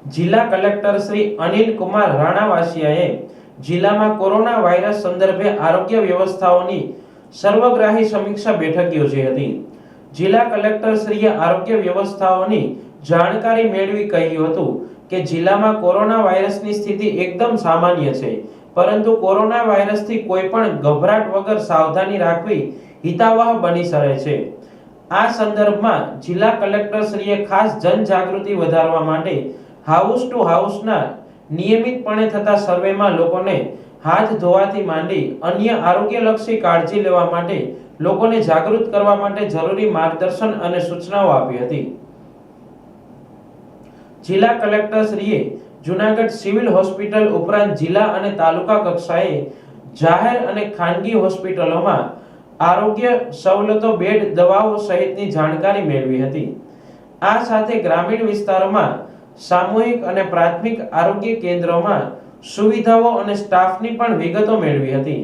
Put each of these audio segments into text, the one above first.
જિલ્લા કલેક્ટર શ્રી અનિલ કુમાર રાણાવાસિયાએ જિલ્લામાં corona virus સંદર્ભે આરોગ્ય વ્યવસ્થાઓની સર્વગ્રાહી સમીક્ષા બેઠક યોજી હતી। જિલ્લા કલેક્ટર શ્રીએ આરોગ્ય વ્યવસ્થાઓની જાણકારી મેળવી કહ્યું હતું કે જિલ્લામાં કોરોના વાયરસની સ્થિતિ એકદમ સામાન્ય છે, પરંતુ કોરોના વાયરસથી કોઈ પણ ગભરાટ વગર સાવધાની રાખવી હિતાવહ બની શકે છે। આ સંદર્ભમાં જિલ્લા કલેક્ટર શ્રીએ ખાસ જનજાગૃતિ વધારવા માટે હાઉસ ટુ હાઉસના નિયમિતપણે થતા સર્વેમાં લોકોને હાથ ધોવાથી માંડી અન્ય આરોગ્યલક્ષી કાળજી લેવા માટે લોકોને જાગૃત કરવા માટે જરૂરી માર્ગદર્શન અને સૂચનાઓ આપી હતી। જિલ્લા કલેક્ટર શ્રીએ જૂનાગઢ સિવિલ હોસ્પિટલ ઉપરાંત જિલ્લા અને તાલુકા કક્ષાએ જાહેર અને ખાનગી હોસ્પિટલોમાં આરોગ્ય સવલતો, બેડ, દવાઓ સહિતની જાણકારી મેળવી હતી। આ સાથે ગ્રામીણ વિસ્તારોમાં સામૂહિક અને પ્રાથમિક આરોગ્ય કેન્દ્રોમાં સુવિધાઓ અને સ્ટાફની પણ વિગતો મેળવી હતી।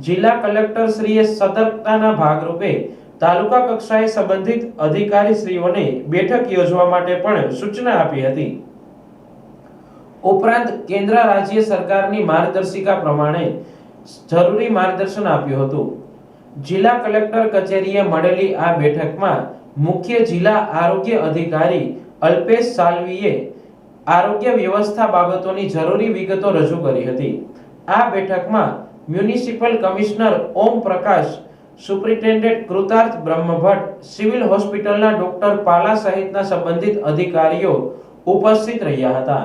જિલ્લા કલેક્ટર શ્રીએ સતર્કતાના ભાગરૂપે તાલુકા કક્ષાએ સંબંધિત અધિકારીશ્રીઓને બેઠક યોજવા માટે પણ સૂચના આપી હતી। ઉપરાંત કેન્દ્ર રાજ્ય સરકારની માર્ગદર્શિકા પ્રમાણે જરૂરી માર્ગદર્શન આપ્યું હતું। જિલ્લા કલેક્ટર કચેરીએ મળેલી આ બેઠકમાં મુખ્ય જિલ્લા આરોગ્ય અધિકારી અલ્પેશ સાલ્વીએ આરોગ્ય વ્યવસ્થા બાબતોની જરૂરી વિગતો રજૂ કરી હતી। આ બેઠકમાં municipal commissioner Om Prakash, superintendent કૃતાર્થ Brahmbhatt, civil હોસ્પિટલના ડોક્ટર પાલા સહિતના સંબંધિત અધિકારીઓ ઉપસ્થિત રહ્યા હતા।